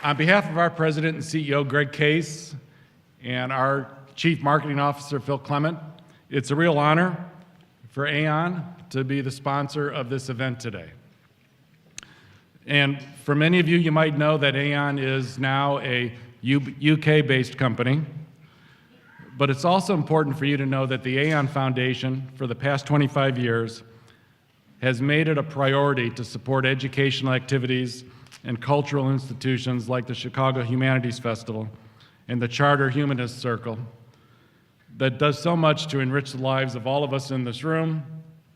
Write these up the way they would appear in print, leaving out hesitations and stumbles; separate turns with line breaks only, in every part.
On behalf of our President and CEO, Greg Case, and our Chief Marketing Officer, Phil Clement, it's a real honor for Aon to be the sponsor of this event today. And for many of you, you might know that Aon is now a UK-based company, but it's also important for you to know that the Aon Foundation, for the past 25 years, has made it a priority to support educational activities and cultural institutions like the Chicago Humanities Festival and the Charter Humanist Circle that does so much to enrich the lives of all of us in this room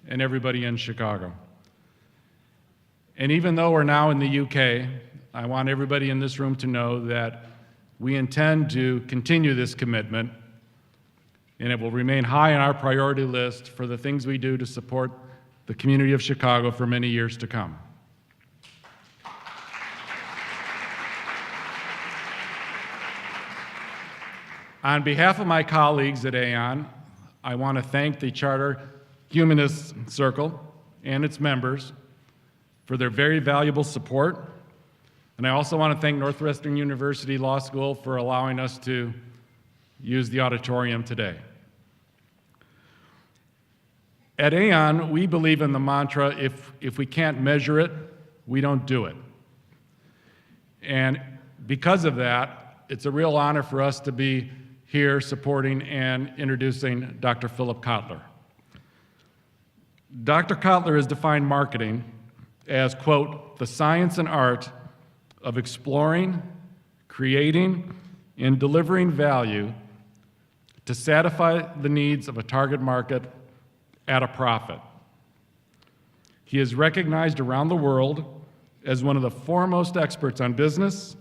and everybody in Chicago. And even though we're now in the UK, I want everybody in this room to know that we intend to continue this commitment, and it will remain high on our priority list for the things we do to support the community of Chicago for many years to come. On behalf of my colleagues at Aon, I want to thank the Charter Humanist Circle and its members for their very valuable support. And I also want to thank Northwestern University Law School for allowing us to use the auditorium today. At Aon, we believe in the mantra, if we can't measure it, we don't do it. And because of that, it's a real honor for us to be here supporting and introducing Dr. Philip Kotler. Dr. Kotler has defined marketing as, quote, the science and art of exploring, creating, and delivering value to satisfy the needs of a target market at a profit. He is recognized around the world as one of the foremost experts on business,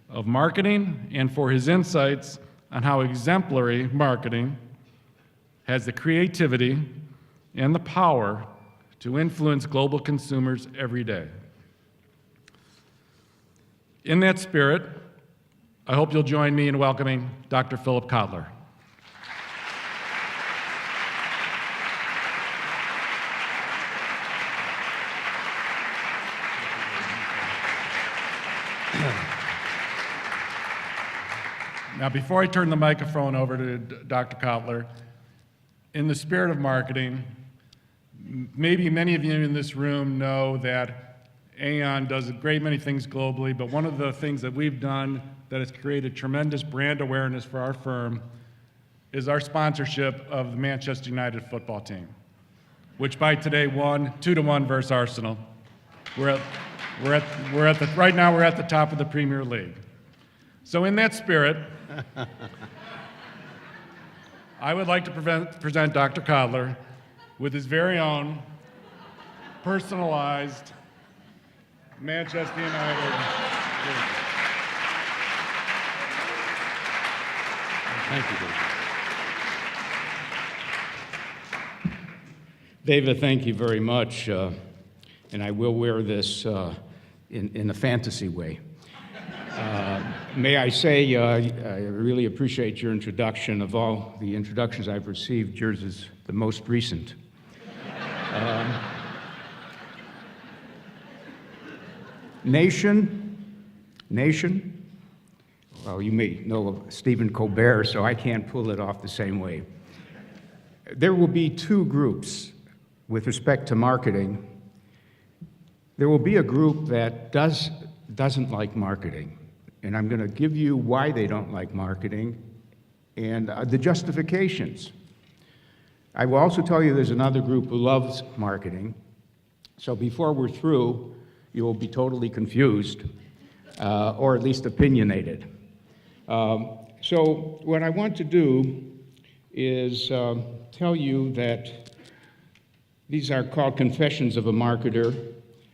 of marketing, and for his insights on how exemplary marketing has the creativity and the power to influence global consumers every day. In that spirit, I hope you'll join me in welcoming Dr. Philip Kotler. Now, before I turn the microphone over to Dr. Kotler, in the spirit of marketing, maybe many of you in this room know that Aon does a great many things globally, but one of the things that we've done that has created tremendous brand awareness for our firm is our sponsorship of the Manchester United football team, which by today won 2-1 versus Arsenal. Right now we're at the top of the Premier League. So in that spirit, I would like to present Dr. Kotler with his very own personalized Manchester United jersey.
Thank you, David. David, thank you very much, and I will wear this in a fantasy way. May I say, I really appreciate your introduction. Of all the introductions I've received, yours is the most recent. Nation, well, you may know of Stephen Colbert, so I can't pull it off the same way. There will be two groups with respect to marketing. There will be a group that doesn't like marketing, and I'm going to give you why they don't like marketing and the justifications. I will also tell you there's another group who loves marketing, so before we're through, you will be totally confused, or at least opinionated. So what I want to do is tell you that these are called Confessions of a Marketer.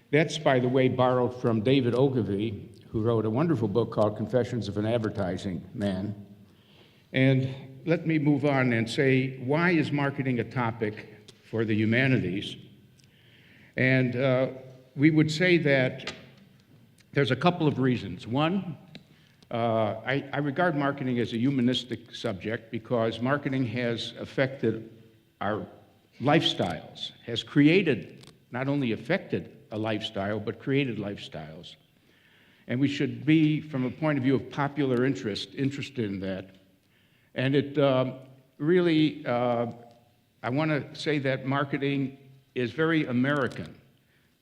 That's, by the way, borrowed from David Ogilvy, who wrote a wonderful book called Confessions of an Advertising Man. And let me move on and say, why is marketing a topic for the humanities? And we would say that there's a couple of reasons. One, I regard marketing as a humanistic subject because marketing has affected our lifestyles, has created, not only affected a lifestyle, but created lifestyles. And we should be, from a point of view of popular interest, interested in that. And it really, I want to say that marketing is very American,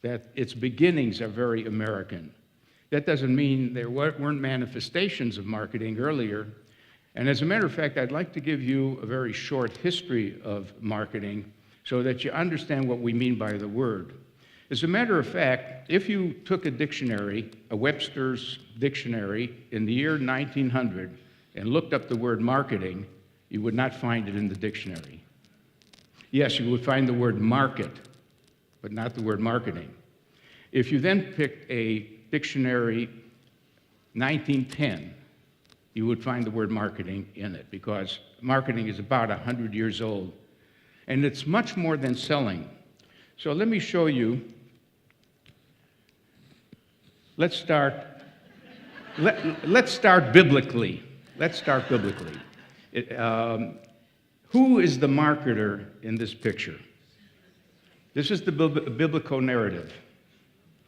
that its beginnings are very American. That doesn't mean there weren't manifestations of marketing earlier. And as a matter of fact, I'd like to give you a very short history of marketing so that you understand what we mean by the word. As a matter of fact, if you took a dictionary, a Webster's dictionary, in the year 1900 and looked up the word marketing, you would not find it in the dictionary. Yes, you would find the word market, but not the word marketing. If you then picked a dictionary 1910, you would find the word marketing in it, because marketing is about 100 years old. And it's much more than selling. So let me show you. Let's start biblically. Let's start biblically. Who is the marketer in this picture? This is the biblical narrative.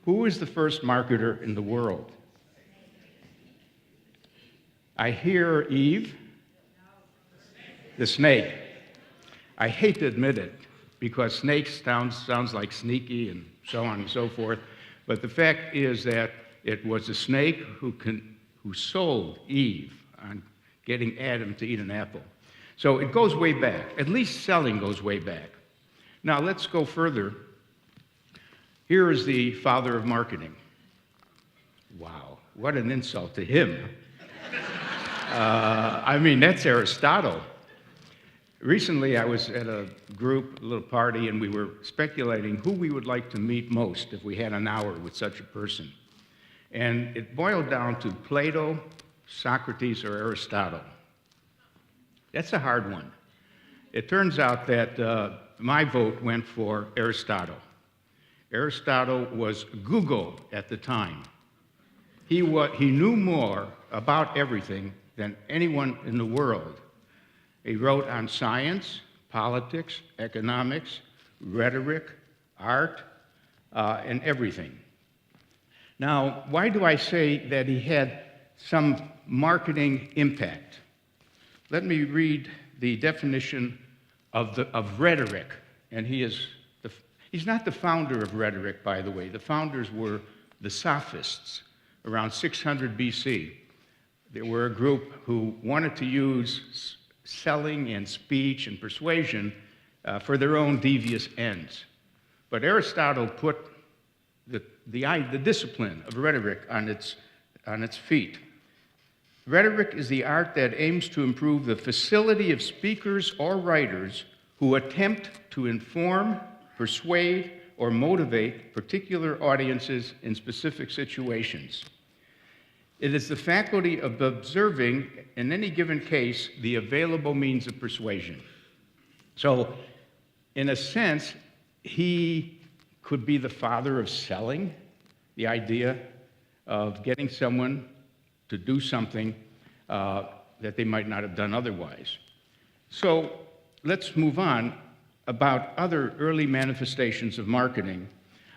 Who is the first marketer in the world? I hear Eve. The snake. I hate to admit it, because snakes sounds like sneaky and so on and so forth. But the fact is that it was a snake who sold Eve on getting Adam to eat an apple. So it goes way back. At least selling goes way back. Now let's go further. Here is the father of marketing. Wow, what an insult to him. I mean, that's Aristotle. Recently, I was at a group, a little party, and we were speculating who we would like to meet most if we had an hour with such a person. And it boiled down to Plato, Socrates, or Aristotle. That's a hard one. It turns out that my vote went for Aristotle. Aristotle was Google at the time. He knew more about everything than anyone in the world. He wrote on science, politics, economics, rhetoric, art, and everything. Now, why do I say that he had some marketing impact? Let me read the definition of rhetoric. And he's not the founder of rhetoric, by the way. The founders were the Sophists around 600 BC. They were a group who wanted to use selling and speech and persuasion for their own devious ends. But Aristotle put the discipline of rhetoric on its feet. Rhetoric is the art that aims to improve the facility of speakers or writers who attempt to inform, persuade, or motivate particular audiences in specific situations. It is the faculty of observing, in any given case, the available means of persuasion. So, in a sense, he could be the father of selling, the idea of getting someone to do something that they might not have done otherwise. So, let's move on about other early manifestations of marketing.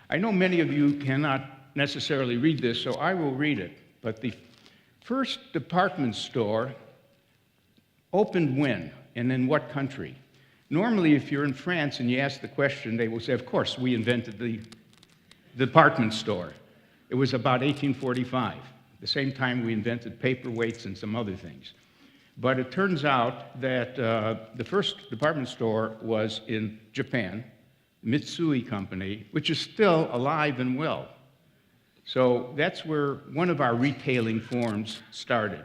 I know many of you cannot necessarily read this, so I will read it. But the first department store opened when and in what country? Normally, if you're in France and you ask the question, they will say, of course, we invented the department store. It was about 1845, the same time we invented paperweights and some other things. But it turns out that the first department store was in Japan, Mitsui Company, which is still alive and well. So that's where one of our retailing forms started.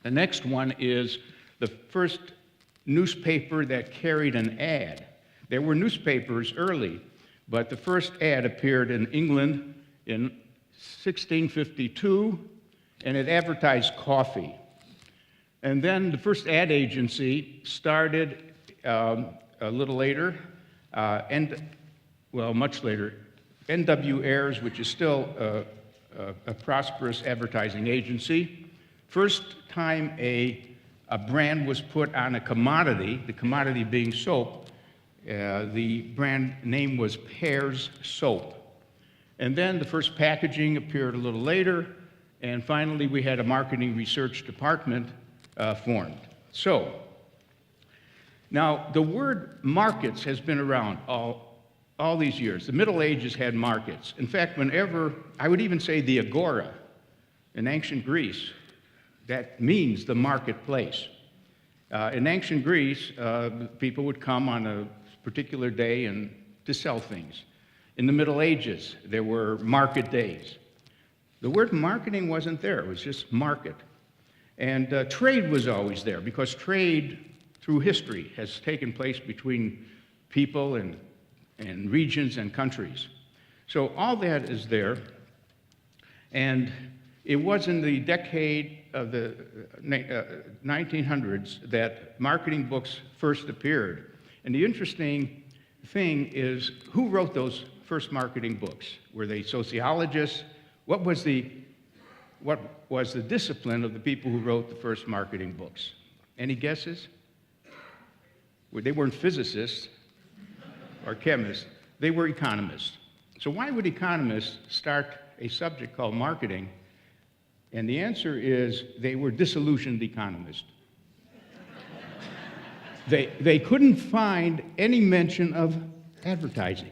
The next one is the first newspaper that carried an ad. There were newspapers early, but the first ad appeared in England in 1652, and it advertised coffee. And then the first ad agency started a little later, much later, N.W. Ayers, which is still a prosperous advertising agency. First time a brand was put on a commodity, the commodity being soap, the brand name was Pear's Soap. And then the first packaging appeared a little later, And finally, we had a marketing research department formed. So, now the word markets has been around all these years. The Middle Ages had markets. In fact, whenever, I would even say the agora in ancient Greece, that means the marketplace. In ancient Greece, people would come on a particular day and to sell things. In the Middle Ages, there were market days. The word marketing wasn't there, it was just market. And trade was always there, because trade through history has taken place between people and regions and countries. So all that is there, and it was in the decade of the 1900s that marketing books first appeared. And the interesting thing is, who wrote those first marketing books? Were they sociologists? What was the discipline of the people who wrote the first marketing books? Any guesses? Well, they weren't physicists or chemists, they were economists. So why would economists start a subject called marketing? And the answer is they were disillusioned economists. They couldn't find any mention of advertising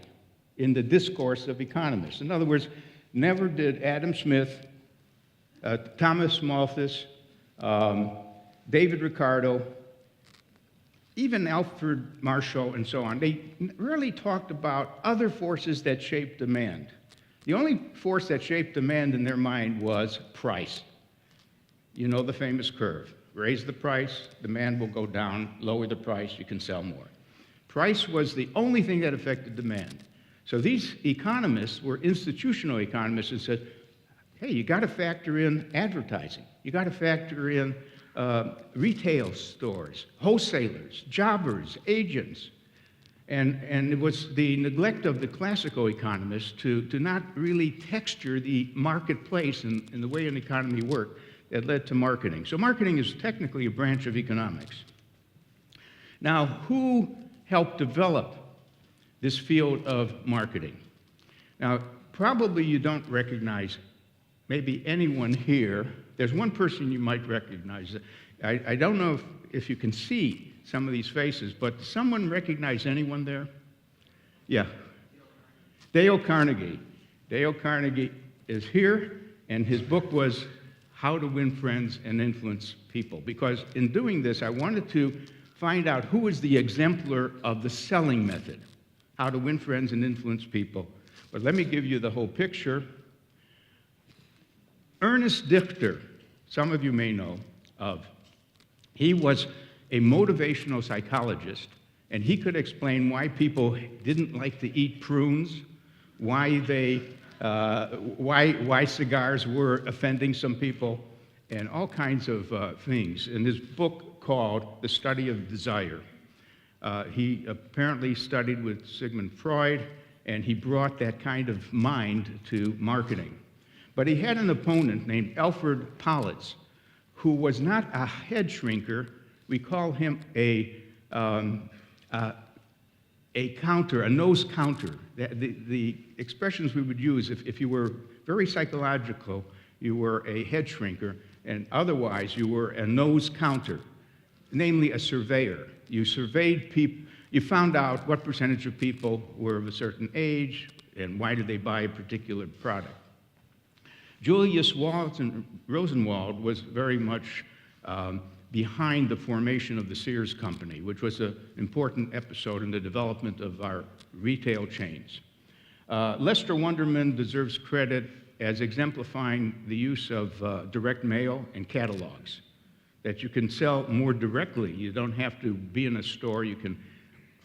in the discourse of economists. In other words, never did Adam Smith, Thomas Malthus, David Ricardo, even Alfred Marshall and so on, they really talked about other forces that shaped demand. The only force that shaped demand in their mind was price. You know the famous curve. Raise the price, demand will go down. Lower the price, you can sell more. Price was the only thing that affected demand. So these economists were institutional economists and said, hey, you got to factor in advertising. You got to factor in retail stores, wholesalers, jobbers, agents. And it was the neglect of the classical economists to not really texture the marketplace and the way an economy worked that led to marketing. So marketing is technically a branch of economics. Now, who helped develop this field of marketing? Now, probably you don't recognize maybe anyone here. There's one person you might recognize. I don't know if you can see some of these faces, but does someone recognize anyone there? Yeah. Dale Carnegie. Dale Carnegie is here, and his book was How to Win Friends and Influence People. Because in doing this, I wanted to find out who is the exemplar of the selling method, how to win friends and influence people. But let me give you the whole picture. Ernest Dichter, some of you may know of. He was a motivational psychologist, and he could explain why people didn't like to eat prunes, why cigars were offending some people, and all kinds of things. In his book called The Study of Desire, he apparently studied with Sigmund Freud, and he brought that kind of mind to marketing. But he had an opponent named Alfred Politz, who was not a head shrinker. We call him a counter, a nose counter. The expressions we would use, if you were very psychological, you were a head shrinker, and otherwise you were a nose counter, namely a surveyor. You surveyed people, you found out what percentage of people were of a certain age and why did they buy a particular product. Julius Rosenwald was very much behind the formation of the Sears Company, which was an important episode in the development of our retail chains. Lester Wunderman deserves credit as exemplifying the use of direct mail and catalogs, that you can sell more directly. You don't have to be in a store. You can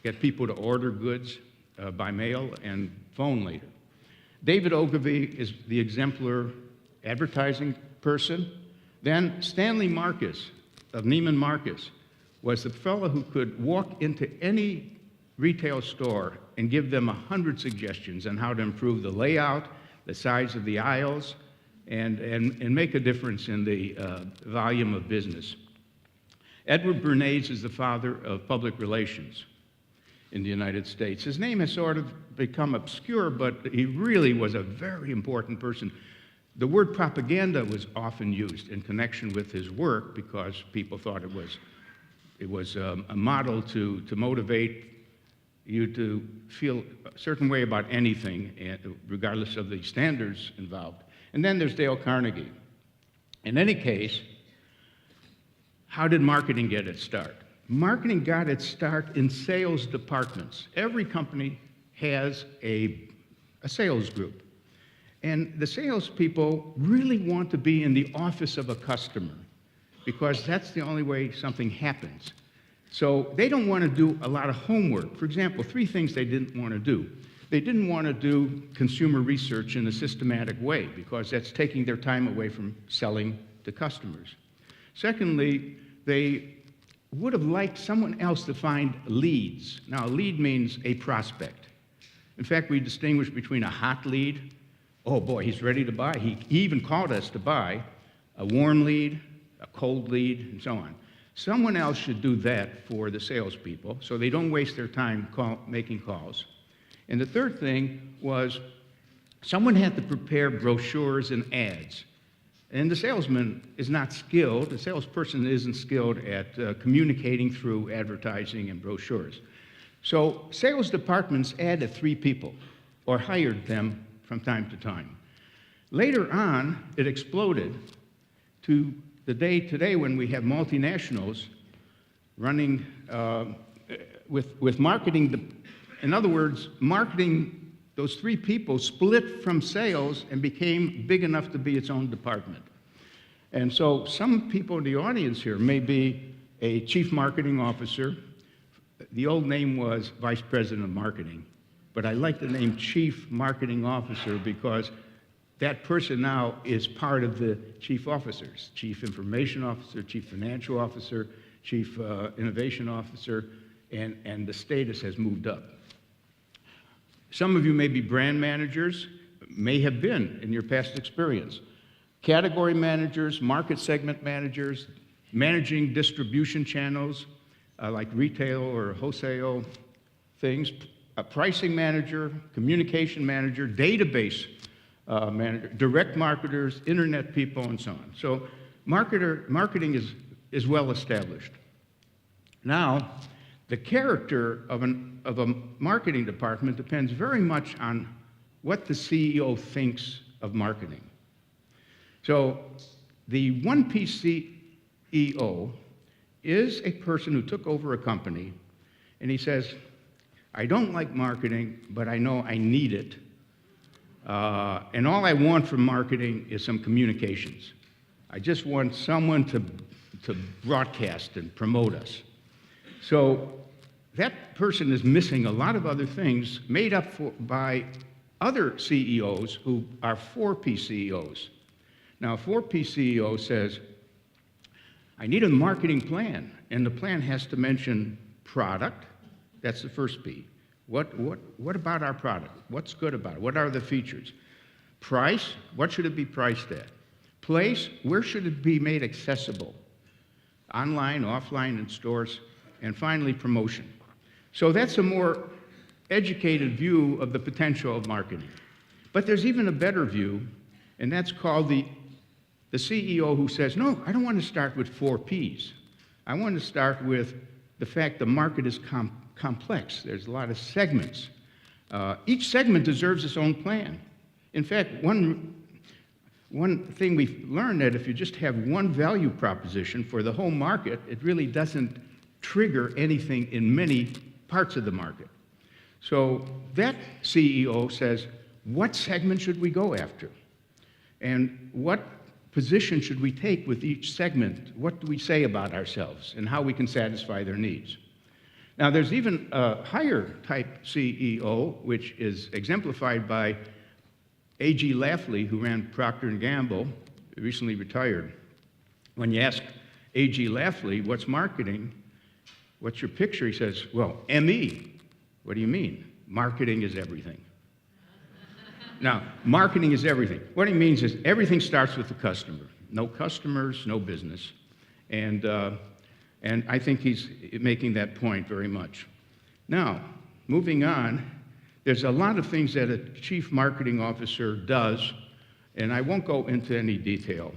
get people to order goods by mail and phone later. David Ogilvy is the exemplar advertising person. Then Stanley Marcus of Neiman Marcus was the fellow who could walk into any retail store and give them 100 suggestions on how to improve the layout, the size of the aisles, and make a difference in the volume of business. Edward Bernays is the father of public relations in the United States. His name has sort of become obscure, but he really was a very important person. The word propaganda was often used in connection with his work because people thought it was a model to motivate you to feel a certain way about anything, regardless of the standards involved. And then there's Dale Carnegie. In any case, how did marketing get its start? Marketing got its start in sales departments. Every company has a sales group. And the salespeople really want to be in the office of a customer because that's the only way something happens. So they don't want to do a lot of homework. For example, 3 things they didn't want to do. They didn't want to do consumer research in a systematic way because that's taking their time away from selling to customers. Secondly, they would have liked someone else to find leads. Now, a lead means a prospect. In fact, we distinguish between a hot lead, oh boy, he's ready to buy. He even called us to buy, a warm lead, a cold lead, and so on. Someone else should do that for the salespeople so they don't waste their time making calls. And the third thing was someone had to prepare brochures and ads. And the salesman is not skilled, the salesperson isn't skilled at communicating through advertising and brochures. So sales departments added 3 people or hired them from time to time. Later on, it exploded to the day today when we have multinationals running with marketing. In other words, marketing, those 3 people split from sales and became big enough to be its own department. And so some people in the audience here may be a chief marketing officer. The old name was vice president of marketing, but I like the name chief marketing officer because that person now is part of the chief officers, chief information officer, chief financial officer, chief innovation officer, and the status has moved up. Some of you may be brand managers, may have been in your past experience. Category managers, market segment managers, managing distribution channels like retail or wholesale things, a pricing manager, communication manager, database manager, direct marketers, internet people, and so on. So marketing is well established. Now, the character of a marketing department depends very much on what the CEO thinks of marketing. So the one-piece CEO is a person who took over a company and he says, I don't like marketing, but I know I need it. And all I want from marketing is some communications. I just want someone to broadcast and promote us. So that person is missing a lot of other things made up by other CEOs who are 4P CEOs. Now, a 4P CEO says, I need a marketing plan, and the plan has to mention product. That's the first P. What about our product? What's good about it? What are the features? Price, what should it be priced at? Place, where should it be made accessible? Online, offline, in stores. And finally, promotion. So that's a more educated view of the potential of marketing. But there's even a better view, and that's called the CEO who says, no, I don't want to start with 4 Ps. I want to start with the fact the market is complex. There's a lot of segments. Each segment deserves its own plan. In fact, one thing we've learned that if you just have one value proposition for the whole market, it really doesn't trigger anything in many parts of the market. So that CEO says, what segment should we go after? And what position should we take with each segment? What do we say about ourselves and how we can satisfy their needs? Now, there's even a higher type CEO, which is exemplified by A.G. Lafley, who ran Procter & Gamble, recently retired. When you ask A.G. Lafley, what's marketing? What's your picture? He says, well, M.E. What do you mean? Marketing is everything. Now, marketing is everything. What he means is everything starts with the customer. No customers, no business. And I think he's making that point very much. Now, moving on, there's a lot of things that a chief marketing officer does And I won't go into any detail,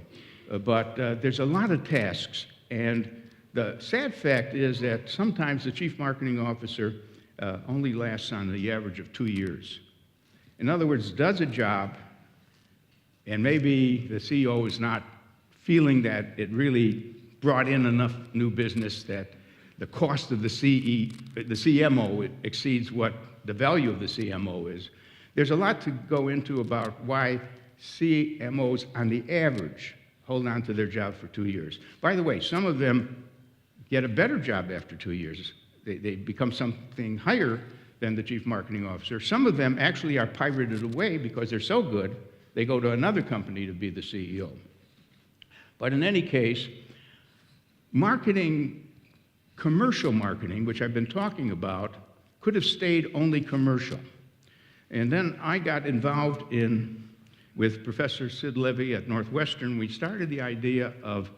but there's a lot of tasks. And the sad fact is that sometimes the chief marketing officer only lasts on the average of 2 years. In other words, does a job, and maybe the CEO is not feeling that it really brought in enough new business that the cost of the CMO exceeds what the value of the CMO is. There's a lot to go into about why CMOs, on the average, hold on to their job for 2 years. By the way, some of them get a better job after 2 years. They become something higher than the chief marketing officer. Some of them actually are pirated away because they're so good, they go to another company to be the CEO. But in any case, marketing, commercial marketing, which I've been talking about, could have stayed only commercial. And then I got involved with Professor Sid Levy at Northwestern. We started the idea of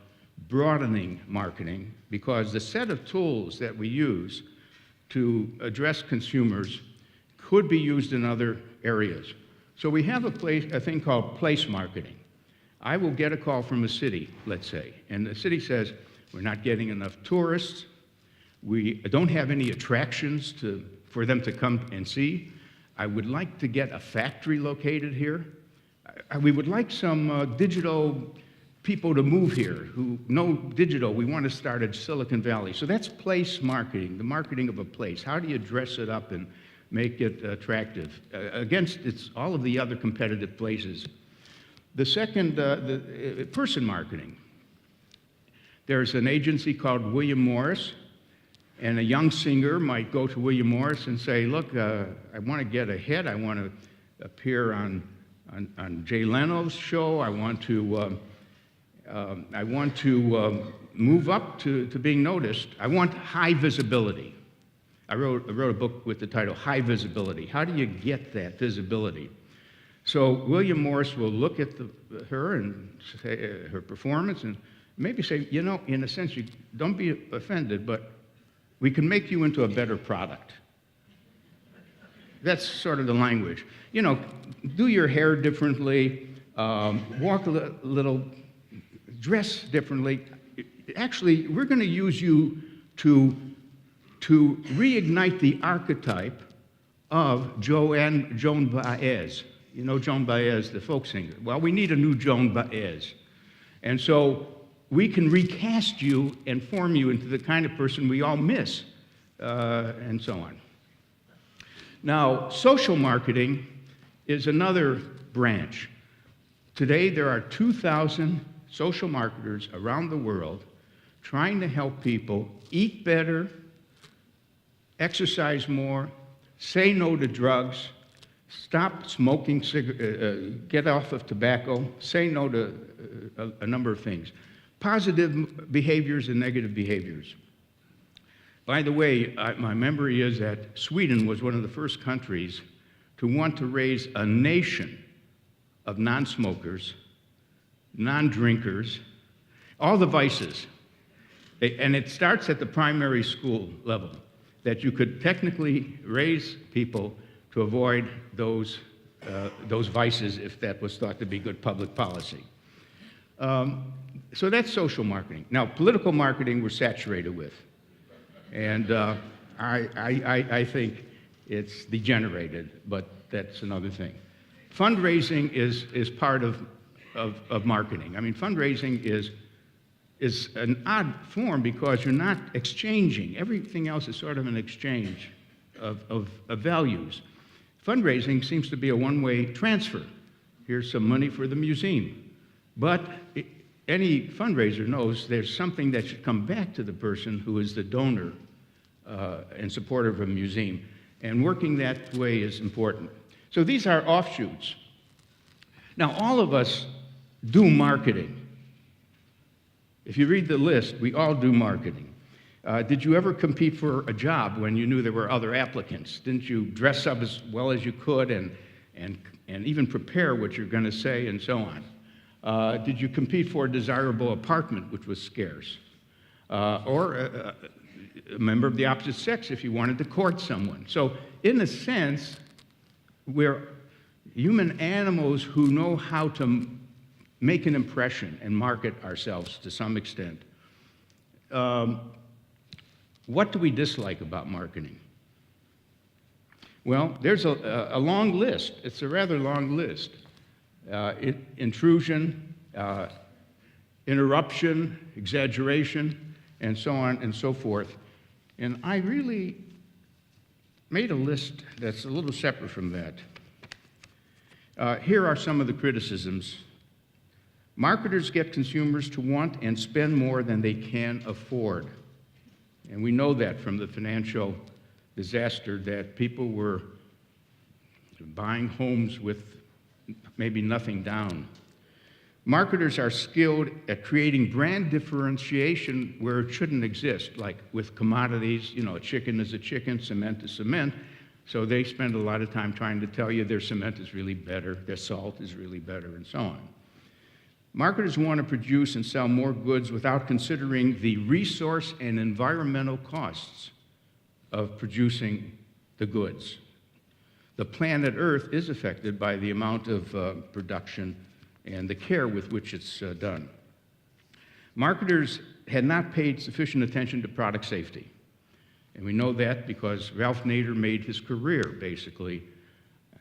broadening marketing because the set of tools that we use to address consumers could be used in other areas. So we have a thing called place marketing. I will get a call from a city, let's say, and the city says, we're not getting enough tourists, we don't have any attractions for them to come and see. I would like to get a factory located here. We would like some digital people to move here who know digital. We want to start at Silicon Valley. So that's place marketing, the marketing of a place. How do you dress it up and make it attractive against all of the other competitive places? The second, person marketing. There's an agency called William Morris, and a young singer might go to William Morris and say, look, I want to get a hit. I want to appear on Jay Leno's show. I want to move up to being noticed. I want high visibility. I wrote a book with the title High Visibility. How do you get that visibility? So William Morris will look at her and say her performance and maybe say, you know, in a sense, you don't be offended, but we can make you into a better product. That's sort of the language. You know, do your hair differently, walk a little, dress differently. Actually, we're going to use you to reignite the archetype of Joan Baez. You know Joan Baez, the folk singer. Well, we need a new Joan Baez. And so we can recast you and form you into the kind of person we all miss, and so on. Now, social marketing is another branch. Today, there are 2,000 social marketers around the world trying to help people eat better, exercise more, say no to drugs, stop smoking, get off of tobacco, say no to a number of things. Positive behaviors and negative behaviors. By the way, my memory is that Sweden was one of the first countries to want to raise a nation of non-smokers, non-drinkers, all the vices. And it starts at the primary school level, that you could technically raise people to avoid those vices if that was thought to be good public policy. So that's social marketing. Now, political marketing we're saturated with. And I think it's degenerated, but that's another thing. Fundraising is part of marketing. I mean, fundraising is an odd form because you're not exchanging. Everything else is sort of an exchange of values. Fundraising seems to be a one-way transfer. Here's some money for the museum. But any fundraiser knows there's something that should come back to the person who is the donor and supporter of a museum. And working that way is important. So these are offshoots. Now, all of us do marketing. If you read the list, we all do marketing. Did you ever compete for a job when you knew there were other applicants? Didn't you dress up as well as you could and even prepare what you're going to say and so on? Did you compete for a desirable apartment, which was scarce? Or a member of the opposite sex if you wanted to court someone? So in a sense, we're human animals who know how to make an impression and market ourselves to some extent. What do we dislike about marketing? Well, there's a long list. It's a rather long list. Intrusion, interruption, exaggeration, and so on and so forth. And I really made a list that's a little separate from that. Here are some of the criticisms. Marketers get consumers to want and spend more than they can afford. And we know that from the financial disaster, that people were buying homes with maybe nothing down. Marketers are skilled at creating brand differentiation where it shouldn't exist, like with commodities, you know, a chicken is a chicken, cement is cement. So they spend a lot of time trying to tell you their cement is really better, their salt is really better, and so on. Marketers want to produce and sell more goods without considering the resource and environmental costs of producing the goods. The planet Earth is affected by the amount of production and the care with which it's done. Marketers had not paid sufficient attention to product safety. And we know that because Ralph Nader made his career, basically,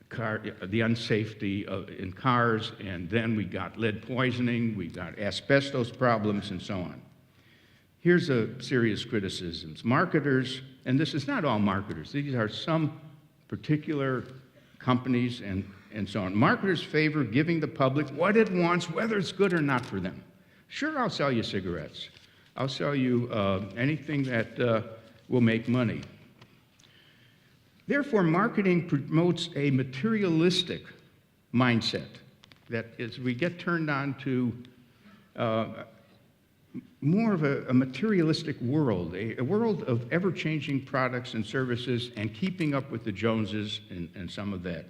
the unsafety in cars, and then we got lead poisoning, we got asbestos problems, and so on. Here's a serious criticisms. Marketers, and this is not all marketers, these are some particular companies and so on. Marketers favor giving the public what it wants, whether it's good or not for them. Sure, I'll sell you cigarettes. I'll sell you anything that will make money. Therefore, marketing promotes a materialistic mindset. That is, we get turned on to more of a materialistic world, a world of ever-changing products and services and keeping up with the Joneses and some of that.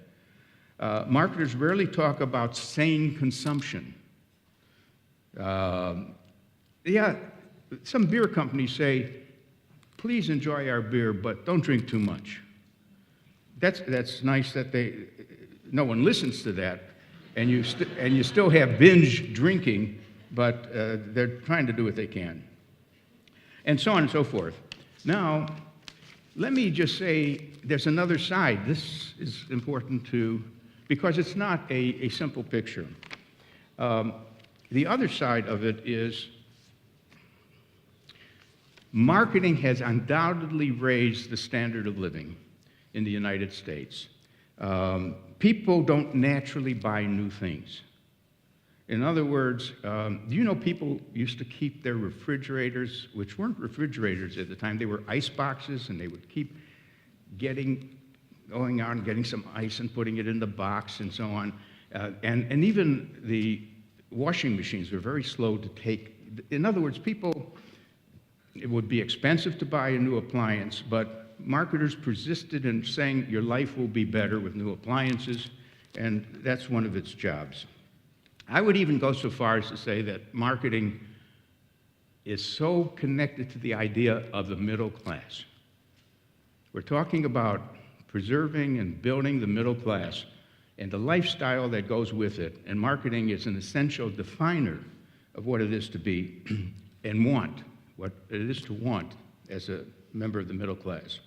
Marketers rarely talk about sane consumption. Yeah, some beer companies say, please enjoy our beer, but don't drink too much. That's nice that no one listens to that, and you still have binge drinking, but they're trying to do what they can, and so on and so forth. Now, let me just say there's another side. This is important too, because it's not a simple picture. The other side of it is marketing has undoubtedly raised the standard of living in the United States. People don't naturally buy new things. In other words, do you know people used to keep their refrigerators, which weren't refrigerators at the time, they were ice boxes, and they would keep going out and getting some ice and putting it in the box and so on. And even the washing machines were very slow to take. In other words, it would be expensive to buy a new appliance, but marketers persisted in saying your life will be better with new appliances, and that's one of its jobs. I would even go so far as to say that marketing is so connected to the idea of the middle class. We're talking about preserving and building the middle class and the lifestyle that goes with it, and marketing is an essential definer of what it is to be and want, what it is to want as a member of the middle class.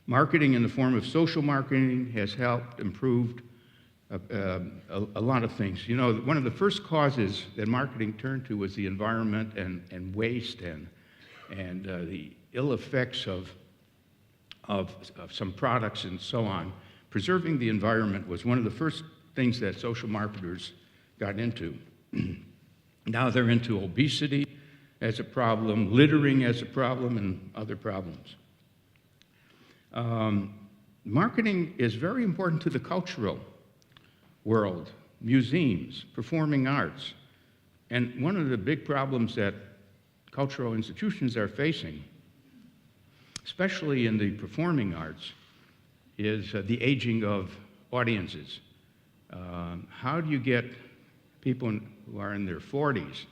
Marketing in the form of social marketing has helped improve a lot of things. You know, one of the first causes that marketing turned to was the environment and waste and the ill effects of some products and so on. Preserving the environment was one of the first things that social marketers got into. Now they're into obesity as a problem, littering as a problem, and other problems. Marketing is very important to the cultural world, museums, performing arts. And one of the big problems that cultural institutions are facing, especially in the performing arts, is the aging of audiences. How do you get people who are in their 40s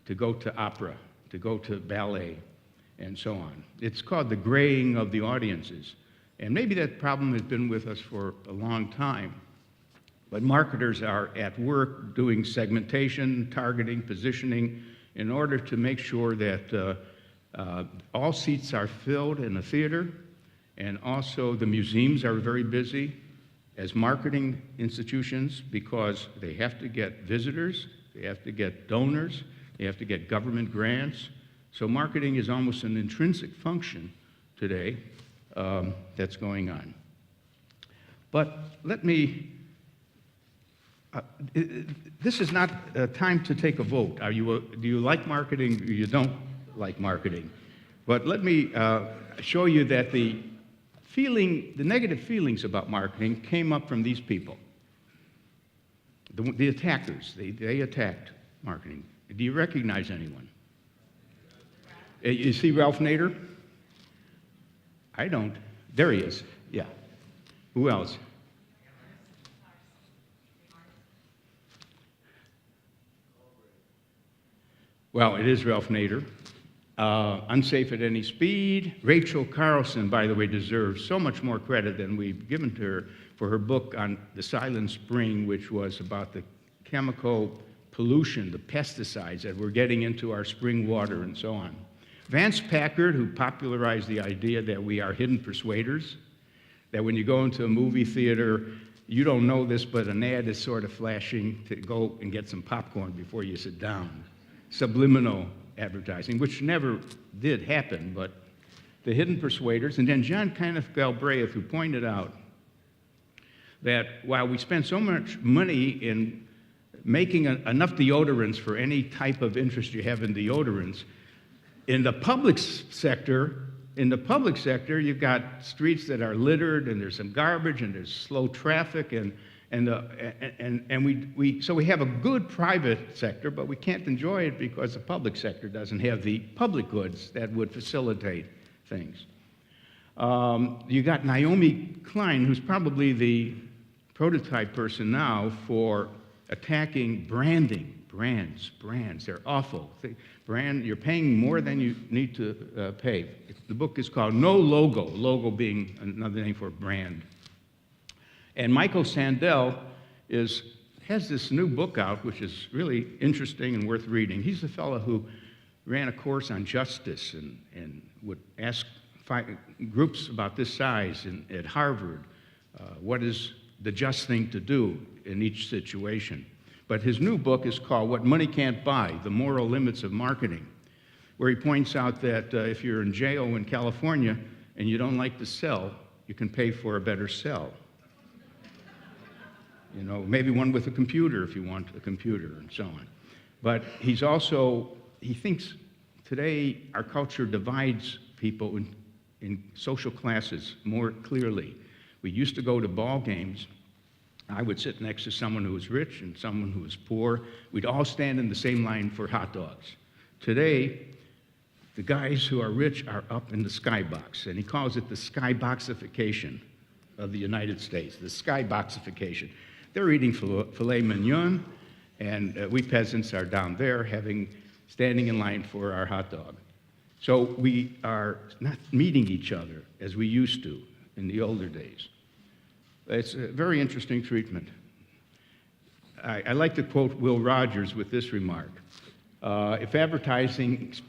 to go to opera, to go to ballet, and so on? It's called the graying of the audiences. And maybe that problem has been with us for a long time. But marketers are at work doing segmentation, targeting, positioning, in order to make sure that all seats are filled in the theater, and also the museums are very busy as marketing institutions because they have to get visitors, they have to get donors, they have to get government grants. So marketing is almost an intrinsic function today that's going on. But let me, this is not a time to take a vote. Do you like marketing or you don't like marketing? But let me show you that the negative feelings about marketing came up from these people. The attackers, they attacked marketing. Do you recognize anyone? You see Ralph Nader? I don't. There he is, yeah. Who else? Well, it is Ralph Nader. Unsafe at Any Speed. Rachel Carlson, by the way, deserves so much more credit than we've given to her for her book on the Silent Spring, which was about the chemical pollution, the pesticides that we're getting into our spring water and so on. Vance Packard, who popularized the idea that we are hidden persuaders, that when you go into a movie theater, you don't know this, but an ad is sort of flashing to go and get some popcorn before you sit down. Subliminal advertising, which never did happen, but the hidden persuaders. And then John Kenneth Galbraith, who pointed out that while we spend so much money in making enough deodorants for any type of interest you have in deodorants, in the public sector, you've got streets that are littered, and there's some garbage, and there's slow traffic, so we have a good private sector, but we can't enjoy it because the public sector doesn't have the public goods that would facilitate things. You got Naomi Klein, who's probably the prototype person now for attacking branding. Brands, they're awful. You're paying more than you need to pay. The book is called No Logo, logo being another name for brand. And Michael Sandel has this new book out, which is really interesting and worth reading. He's the fellow who ran a course on justice and would ask groups about this size at Harvard, what is the just thing to do in each situation. But his new book is called What Money Can't Buy, The Moral Limits of Marketing, where he points out that if you're in jail in California and you don't like to sell, you can pay for a better sell. You know, maybe one with a computer if you want a computer and so on. But he thinks today our culture divides people in social classes more clearly. We used to go to ball games. I would sit next to someone who was rich and someone who was poor. We'd all stand in the same line for hot dogs. Today, the guys who are rich are up in the skybox, and he calls it the skyboxification of the United States, the skyboxification. They're eating filet mignon, and we peasants are down there standing in line for our hot dog. So we are not meeting each other as we used to in the older days. It's a very interesting treatment. I like to quote Will Rogers with this remark. If advertisers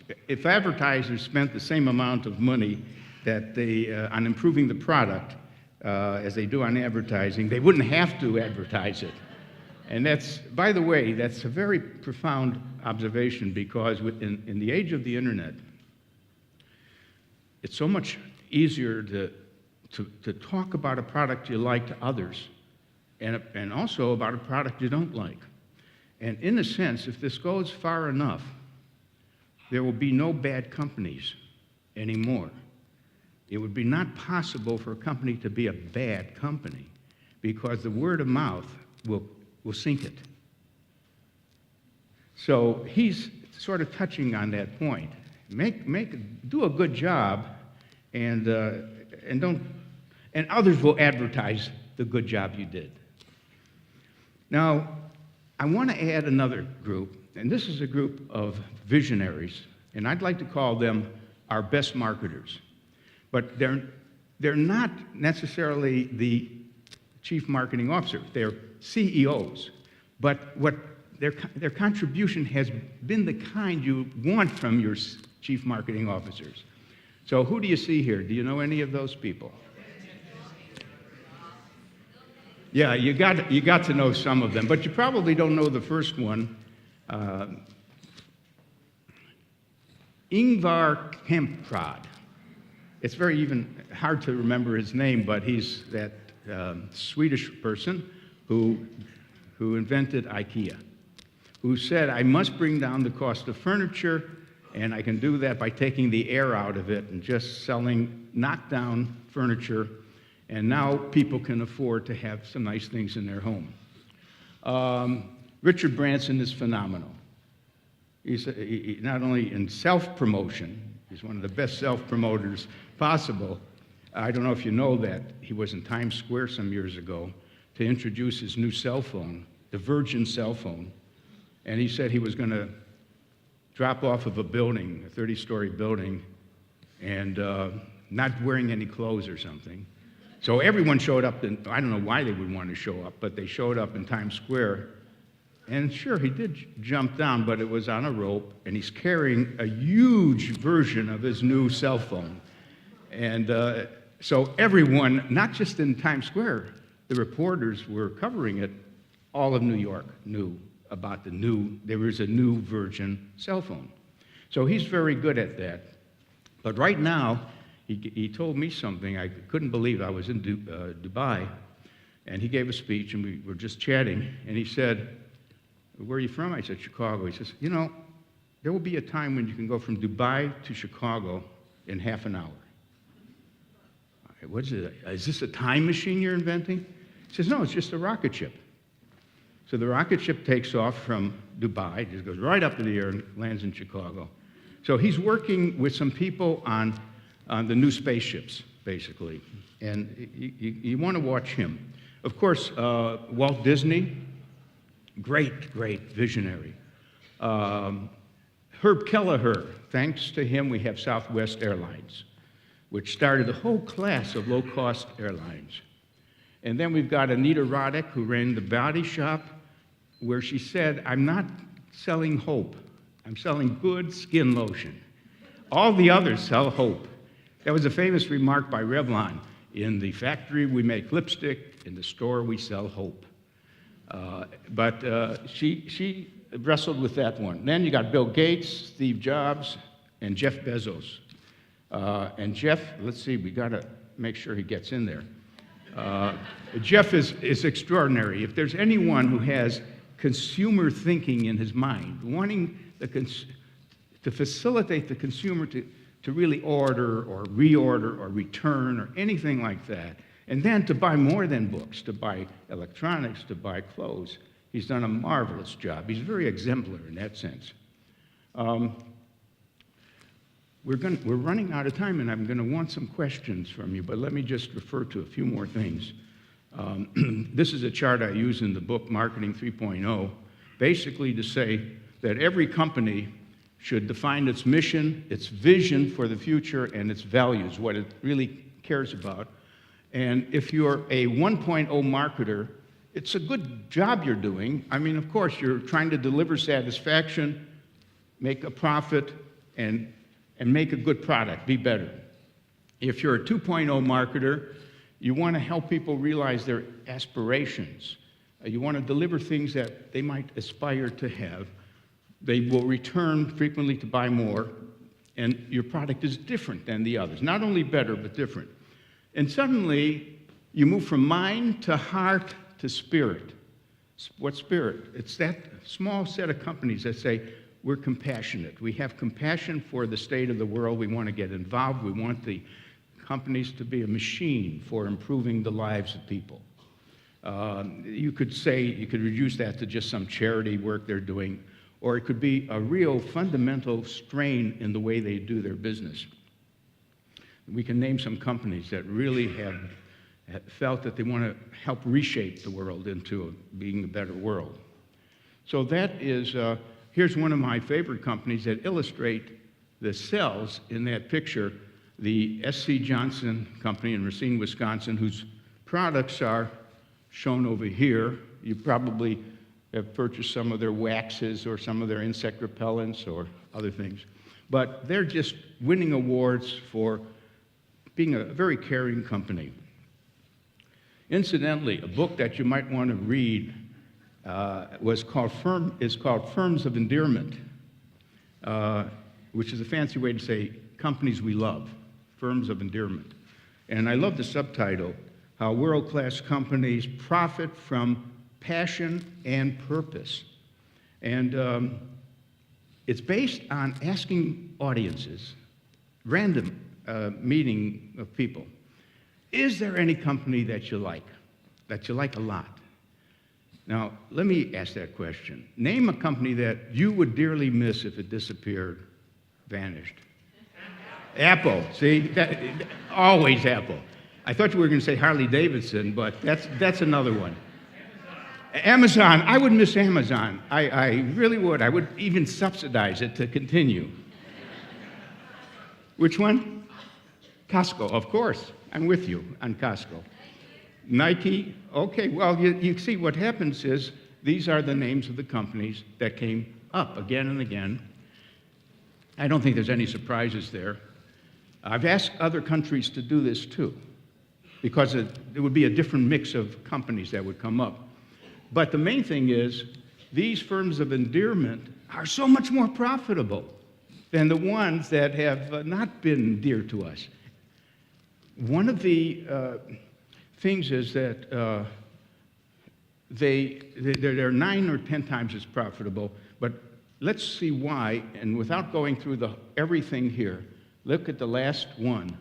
spent the same amount of money that on improving the product as they do on advertising, they wouldn't have to advertise it. And that's, by the way, that's a very profound observation because in the age of the internet, it's so much easier to talk about a product you like to others and also about a product you don't like. And in a sense, if this goes far enough, there will be no bad companies anymore. It would be not possible for a company to be a bad company because the word of mouth will sink it. So he's sort of touching on that point. Do a good job, and others will advertise the good job you did. Now, I want to add another group, and this is a group of visionaries, and I'd like to call them our best marketers. But they're not necessarily the chief marketing officer. They're CEOs. But what their contribution has been the kind you want from your chief marketing officers. So who do you see here? Do you know any of those people? Yeah, you got to know some of them, but you probably don't know the first one. Ingvar Kamprad. It's very even hard to remember his name, but he's that Swedish person who invented IKEA, who said, I must bring down the cost of furniture, and I can do that by taking the air out of it and just selling knockdown furniture, and now people can afford to have some nice things in their home. Richard Branson is phenomenal. He's not only in self-promotion, he's one of the best self-promoters possible. I don't know if you know that. He was in Times Square some years ago to introduce his new cell phone, the Virgin cell phone, and he said he was going to drop off of a building, a 30-story building, and not wearing any clothes or something. So everyone showed up, and I don't know why they would want to show up, but they showed up in Times Square. And sure, he did jump down, but it was on a rope, and he's carrying a huge version of his new cell phone. And so everyone, not just in Times Square, the reporters were covering it. All of New York knew about there was a new Virgin cell phone. So he's very good at that. But right now, he told me something I couldn't believe. I was in Dubai, and he gave a speech, and we were just chatting, and he said, where are you from? I said, Chicago. He says, you know, there will be a time when you can go from Dubai to Chicago in half an hour. What is it? Is this a time machine you're inventing? He says, no, it's just a rocket ship. So the rocket ship takes off from Dubai, just goes right up in the air and lands in Chicago. So he's working with some people on the new spaceships, basically. And you want to watch him. Of course, Walt Disney, great visionary. Herb Kelleher, thanks to him, we have Southwest Airlines, which started a whole class of low-cost airlines. And then we've got Anita Roddick, who ran the Body Shop, where she said, I'm not selling hope. I'm selling good skin lotion. All the others sell hope. That was a famous remark by Revlon. In the factory, we make lipstick. In the store, we sell hope. But she wrestled with that one. Then you got Bill Gates, Steve Jobs, and Jeff Bezos. And Jeff, let's see, we got to make sure he gets in there. Jeff is extraordinary. If there's anyone who has consumer thinking in his mind, wanting to facilitate the consumer to really order or reorder or return or anything like that, and then to buy more than books, to buy electronics, to buy clothes, he's done a marvelous job. He's very exemplary in that sense. We're running out of time, and I'm going to want some questions from you, but let me just refer to a few more things. This is a chart I use in the book, Marketing 3.0, basically to say that every company should define its mission, its vision for the future, and its values, what it really cares about. And if you're a 1.0 marketer, it's a good job you're doing. I mean, of course, you're trying to deliver satisfaction, make a profit, and make a good product, be better. If you're a 2.0 marketer, you want to help people realize their aspirations. You want to deliver things that they might aspire to have. They will return frequently to buy more, and your product is different than the others. Not only better, but different. And suddenly, you move from mind to heart to spirit. What's spirit? It's that small set of companies that say, we're compassionate. We have compassion for the state of the world. We want to get involved. We want the companies to be a machine for improving the lives of people. You could reduce that to just some charity work they're doing, or it could be a real fundamental strain in the way they do their business. We can name some companies that really have felt that they want to help reshape the world into being a better world. So that is, here's one of my favorite companies that illustrate the cells in that picture, the S.C. Johnson Company in Racine, Wisconsin, whose products are shown over here. You probably have purchased some of their waxes or some of their insect repellents or other things. But they're just winning awards for being a very caring company. Incidentally, a book that you might want to read is called Firms of Endearment, which is a fancy way to say companies we love, Firms of Endearment. And I love the subtitle, How World-Class Companies Profit from Passion and Purpose. And it's based on asking audiences, random meeting of people, is there any company that you like a lot? Now, let me ask that question. Name a company that you would dearly miss if it disappeared, vanished. Apple, see? Always Apple. I thought you were going to say Harley-Davidson, but that's another one. Amazon, I would miss Amazon. I really would. I would even subsidize it to continue. Which one? Costco, of course. I'm with you on Costco. Nike, okay, well, you see what happens is these are the names of the companies that came up again and again. I don't think there's any surprises there. I've asked other countries to do this too, because it would be a different mix of companies that would come up. But the main thing is, these firms of endearment are so much more profitable than the ones that have not been dear to us. One of the things is that they're 9 or 10 times as profitable, but let's see why, and without going through everything here, look at the last one.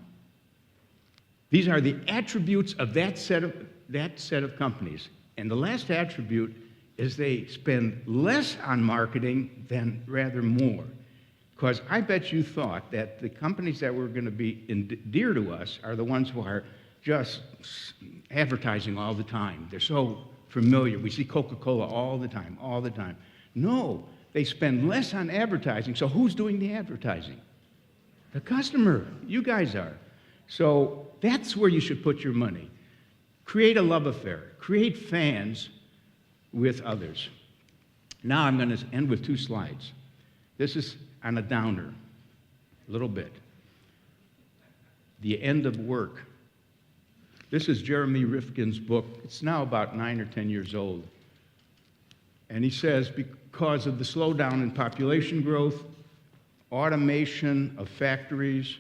These are the attributes of that set of companies. And the last attribute is they spend less on marketing than rather more. Because I bet you thought that the companies that were going to be dear to us are the ones who are just advertising all the time. They're so familiar. We see Coca-Cola all the time, all the time. No, they spend less on advertising. So who's doing the advertising? The customer. You guys are. So that's where you should put your money. Create a love affair. Create fans with others. Now I'm going to end with 2 slides. This is on a downer, a little bit. The End of Work. This is Jeremy Rifkin's book. It's now about 9 or 10 years old. And he says, because of the slowdown in population growth, automation of factories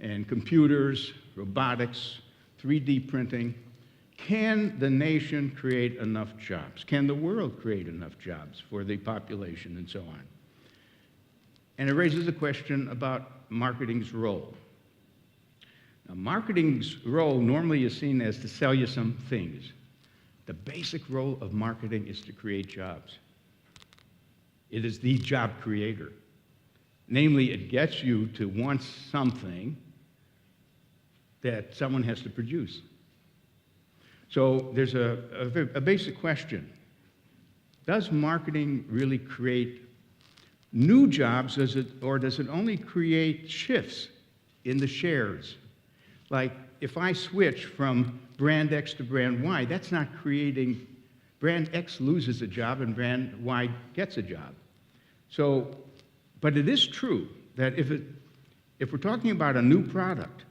and computers, robotics, 3D printing, can the nation create enough jobs? Can the world create enough jobs for the population and so on? And it raises a question about marketing's role. Now, marketing's role normally is seen as to sell you some things. The basic role of marketing is to create jobs. It is the job creator. Namely, it gets you to want something that someone has to produce. So there's a basic question. Does marketing really create new jobs, or does it only create shifts in the shares? Like, if I switch from brand X to brand Y, that's not creating, brand X loses a job and brand Y gets a job. So, but it is true that if we're talking about a new product,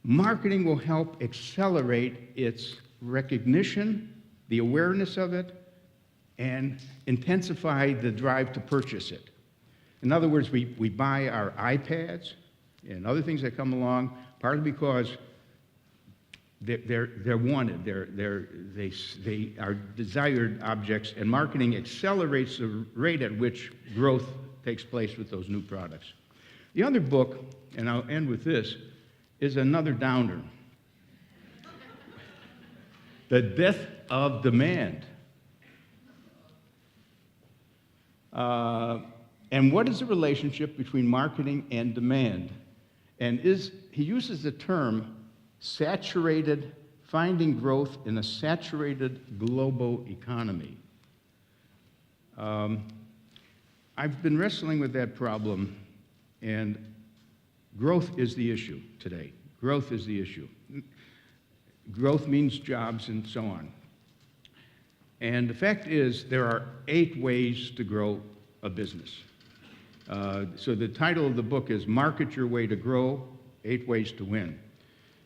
marketing will help accelerate its recognition, the awareness of it, and intensify the drive to purchase it. In other words, we buy our iPads and other things that come along, partly because they're wanted, they are desired objects, and marketing accelerates the rate at which growth takes place with those new products. The other book, and I'll end with this, is another downer. The Death of Demand. And what is the relationship between marketing and demand? And he uses the term finding growth in a saturated global economy. I've been wrestling with that problem, and growth is the issue today. Growth is the issue. growth means jobs, and so on. And the fact is, there are 8 ways to grow a business. So the title of the book is Market Your Way to Grow, 8 Ways to Win.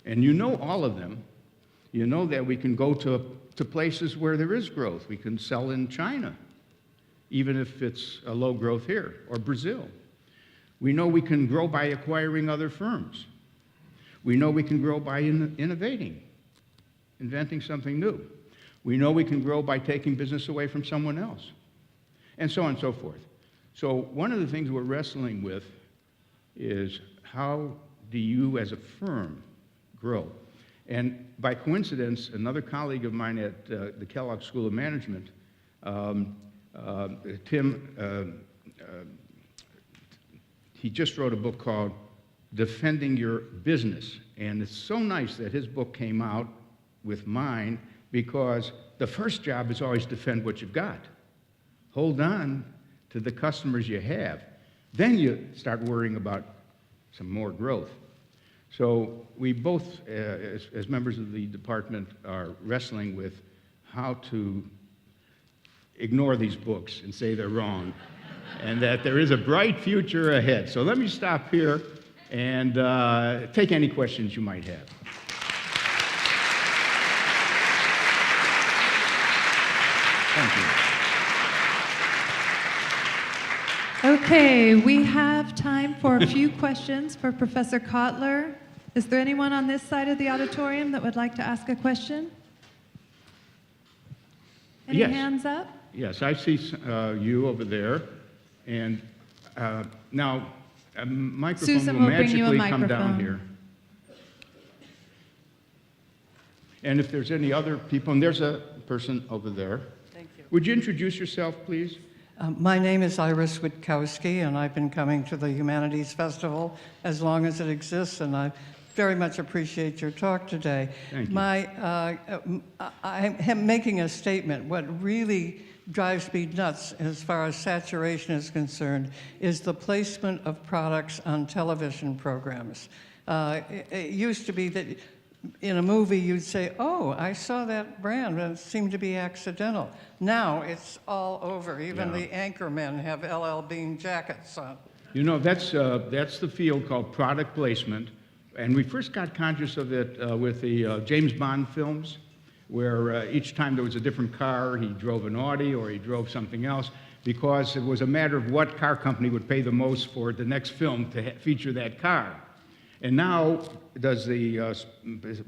And you know all of them. You know that we can go to places where there is growth. We can sell in China, even if it's a low growth here, or Brazil. We know we can grow by acquiring other firms. We know we can grow by innovating, inventing something new. We know we can grow by taking business away from someone else, and so on and so forth. So one of the things we're wrestling with is how do you as a firm grow? And by coincidence, another colleague of mine at the Kellogg School of Management, Tim, he just wrote a book called Defending Your Business. And it's so nice that his book came out with mine, because the first job is always defend what you've got. Hold on to the customers you have. Then you start worrying about some more growth. So we both, as members of the department, are wrestling with how to ignore these books and say they're wrong, and that there is a bright future ahead. So let me stop here and take any questions you might have. Thank you.
Okay, we have time for a few questions for Professor Kotler. Is there anyone on this side of the auditorium that would like to ask a question? Any
Yes.
hands up?
Yes, I see you over there. And now, a microphone
Susan
will
will bring you a
magically come down
microphone.
here. And if there's any other people, and there's a person over there.
Thank you.
Would you introduce yourself, please?
My name is Iris Witkowski, and I've been coming to the Humanities Festival as long as it exists, and I very much appreciate your talk today.
Thank you.
I am making a statement. What really drives me nuts as far as saturation is concerned is the placement of products on television programs. It used to be that in a movie you'd say, oh, I saw that brand, and it seemed to be accidental. Now it's all over. Even
Yeah.
the anchormen have LL Bean jackets on.
You know, that's the field called product placement. And we first got conscious of it with the James Bond films, where each time there was a different car, he drove an Audi or he drove something else, because it was a matter of what car company would pay the most for the next film to feature that car. And now, does the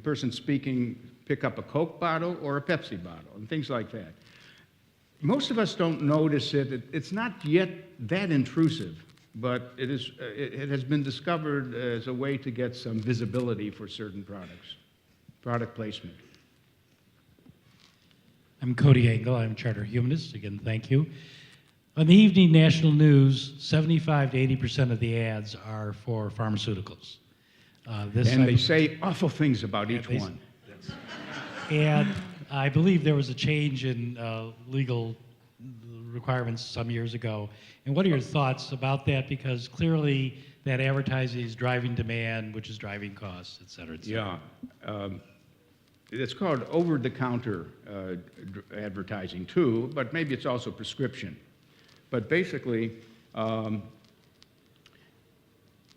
person speaking pick up a Coke bottle or a Pepsi bottle, and things like that. Most of us don't notice it. It's not yet that intrusive, but it has been discovered as a way to get some visibility for certain products, product placement.
I'm Cody Engel. I'm a charter humanist. Again, thank you. On the evening national news, 75 to 80% of the ads are for pharmaceuticals.
And they say awful things about each one.
And I believe there was a change in legal requirements some years ago. And what are your thoughts about that? Because clearly that advertising is driving demand, which is driving costs, et cetera, et cetera.
Yeah. It's called over-the-counter advertising too, but maybe it's also prescription. But basically,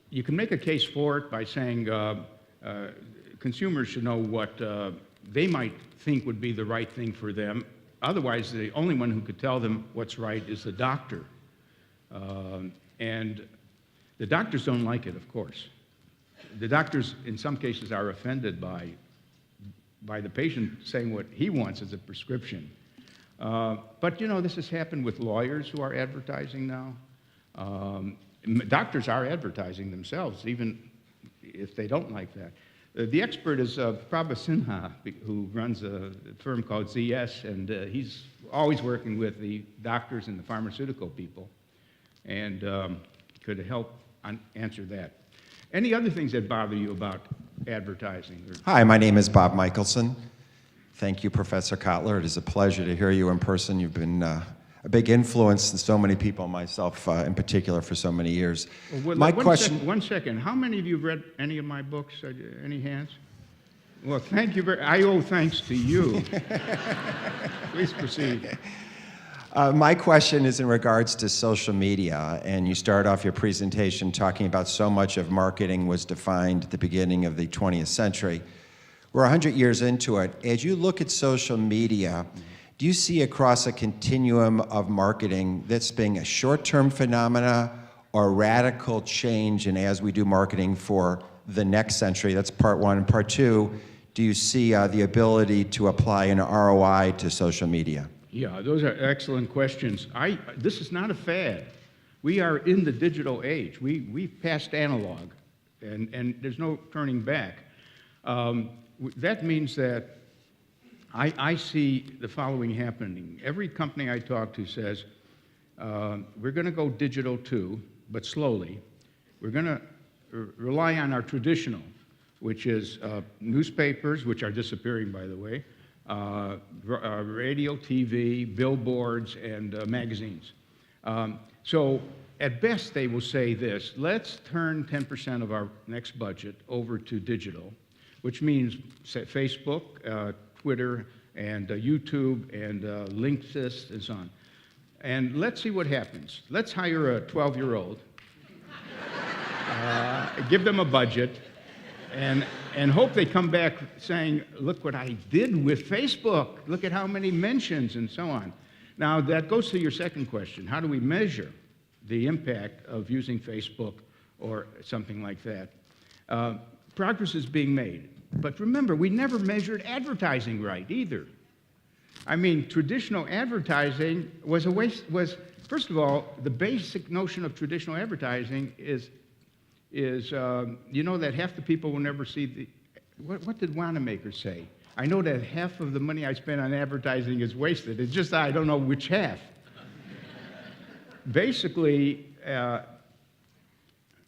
you can make a case for it by saying consumers should know what they might think would be the right thing for them. Otherwise, the only one who could tell them what's right is the doctor. And the doctors don't like it, of course. The doctors, in some cases, are offended by the patient saying what he wants as a prescription. But, you know, this has happened with lawyers who are advertising now. Doctors are advertising themselves, even if they don't like that. The expert is Prabha Sinha, who runs a firm called ZS, and he's always working with the doctors and the pharmaceutical people, and could help answer that. Any other things that bother you about advertising?
Hi, my name is Bob Michelson. Thank you, Professor Kotler. It is a pleasure to hear you in person. You've been a big influence in so many people, myself in particular, for so many years.
Well,
My question...
One second. How many of you have read any of my books? Any hands? Well, thank you I owe thanks to you. Please proceed.
My question is in regards to social media, and you start off your presentation talking about so much of marketing was defined at the beginning of the 20th century. We're 100 years into it. As you look at social media, do you see across a continuum of marketing this being a short-term phenomena or radical change in as we do marketing for the next century? That's part one. And part two, do you see the ability to apply an ROI to social media?
Yeah, those are excellent questions. This is not a fad. We are in the digital age. We've passed analog, and there's no turning back. That means that I see the following happening. Every company I talk to says, we're going to go digital too, but slowly. We're going to rely on our traditional, which is newspapers, which are disappearing, by the way, radio, TV, billboards, and magazines. So at best, they will say this: let's turn 10% of our next budget over to digital, which means Facebook, Twitter, and YouTube, and Linksys, and so on. And let's see what happens. Let's hire a 12-year-old, give them a budget, and hope they come back saying, look what I did with Facebook. Look at how many mentions, and so on. Now, that goes to your second question. How do we measure the impact of using Facebook or something like that? Progress is being made. But remember, we never measured advertising right either. I mean, traditional advertising was a waste. First of all, the basic notion of traditional advertising is you know that half the people will never see the. What did Wanamaker say? I know that half of the money I spend on advertising is wasted. It's just I don't know which half. Basically,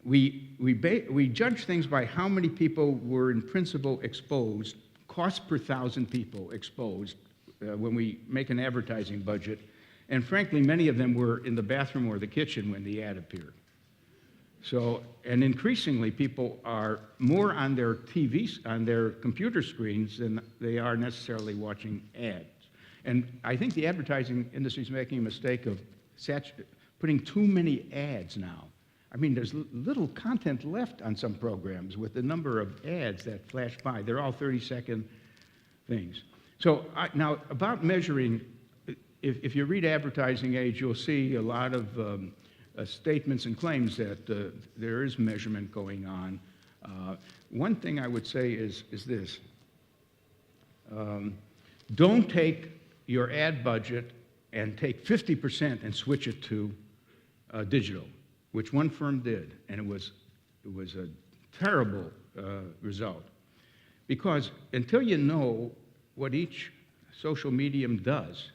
we judge things by how many people were in principle exposed, cost per 1,000 people exposed when we make an advertising budget. And frankly, many of them were in the bathroom or the kitchen when the ad appeared. So, and increasingly, people are more on their TVs, on their computer screens than they are necessarily watching ads. And I think the advertising industry is making a mistake of putting too many ads now. I mean, there's little content left on some programs with the number of ads that flash by. They're all 30-second things. So now, about measuring, if you read Advertising Age, you'll see a lot of statements and claims that there is measurement going on. One thing I would say is this. Don't take your ad budget and take 50% and switch it to digital, which one firm did, and it was a terrible result. Because until you know what each social medium does,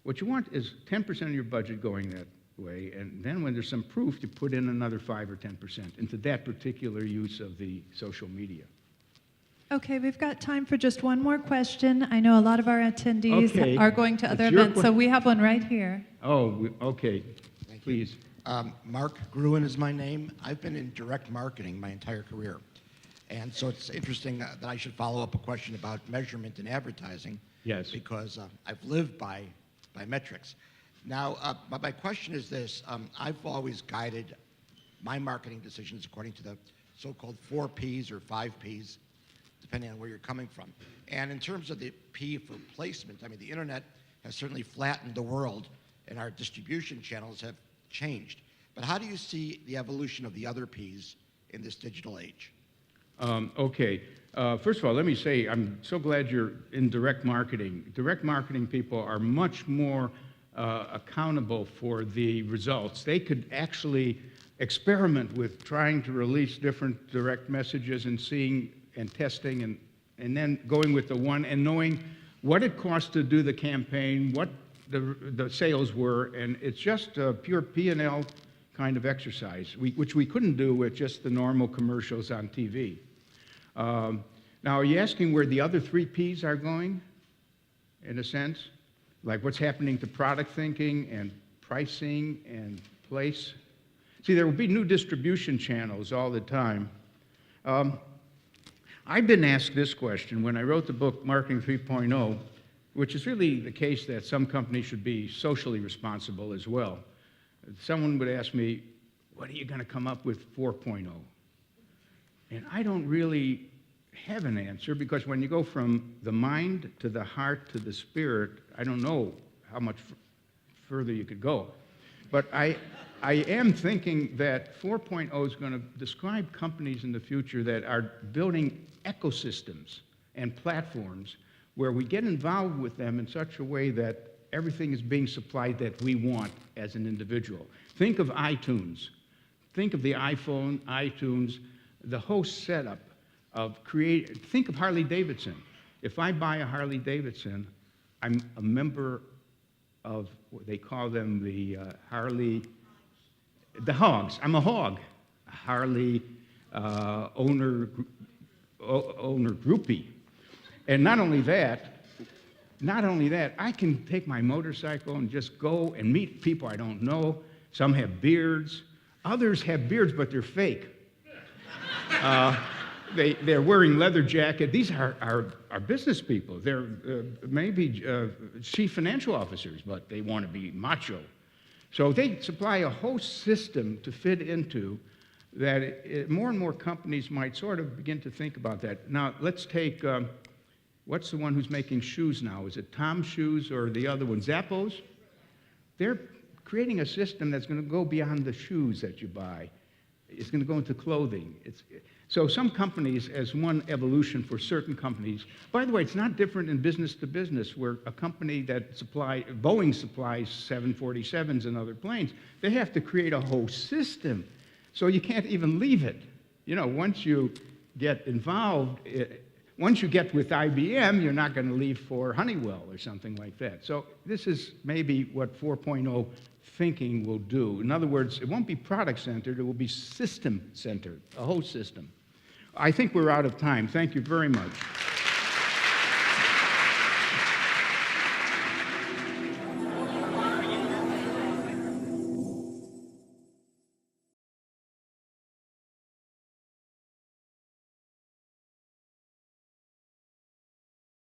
what you want is 10% of your budget going that way, and then when there's some proof, you put in another 5 or 10% into that particular use of the social media.
Okay, we've got time for just one more question. I know a lot of our attendees
Okay.
are going to other
It's your
events, so we have one right here.
Oh, okay. Please.
Mark Gruen is my name. I've been in direct marketing my entire career. And so it's interesting that I should follow up a question about measurement in advertising.
Yes.
Because I've lived by metrics. Now, my question is this. I've always guided my marketing decisions according to the so-called 4 Ps or 5 Ps, depending on where you're coming from. And in terms of the P for placement, I mean, the internet has certainly flattened the world, and our distribution channels have changed. But how do you see the evolution of the other Ps in this digital age?
Okay. First of all, let me say I'm so glad you're in direct marketing. Direct marketing people are much more accountable for the results. They could actually experiment with trying to release different direct messages and seeing and testing and then going with the one and knowing what it cost to do the campaign, what the sales were, and it's just a pure P&L kind of exercise, which we couldn't do with just the normal commercials on TV. Now, are you asking where the other 3 Ps are going, in a sense? Like what's happening to product thinking and pricing and place? See, there will be new distribution channels all the time. I've been asked this question when I wrote the book Marketing 3.0, which is really the case that some companies should be socially responsible as well. Someone would ask me, what are you going to come up with 4.0? And I don't really have an answer, because when you go from the mind to the heart to the spirit, I don't know how much further you could go. But I am thinking that 4.0 is going to describe companies in the future that are building ecosystems and platforms where we get involved with them in such a way that everything is being supplied that we want as an individual. Think of iTunes. Think of the iPhone, iTunes, the whole setup of think of Harley Davidson. If I buy a Harley Davidson, I'm a member of what they call them, the hogs. I'm a hog, a Harley owner groupie. And not only that, I can take my motorcycle and just go and meet people I don't know. Some have beards. Others have beards, but they're fake. They're wearing leather jackets. These are business people. They're maybe chief financial officers, but they want to be macho. So they supply a whole system to fit into that. More and more companies might sort of begin to think about that. Now, let's take, what's the one who's making shoes now? Is it Tom Shoes or the other one, Zappos? They're creating a system that's going to go beyond the shoes that you buy. It's going to go into clothing. So some companies, as one evolution for certain companies, by the way, it's not different in business to business, where a company that Boeing supplies 747s and other planes, they have to create a whole system. So you can't even leave it. You know, once you get involved, once you get with IBM, you're not going to leave for Honeywell or something like that. So this is maybe what 4.0 thinking will do. In other words, it won't be product-centered, it will be system-centered, a whole system. I think we're out of time. Thank you very much.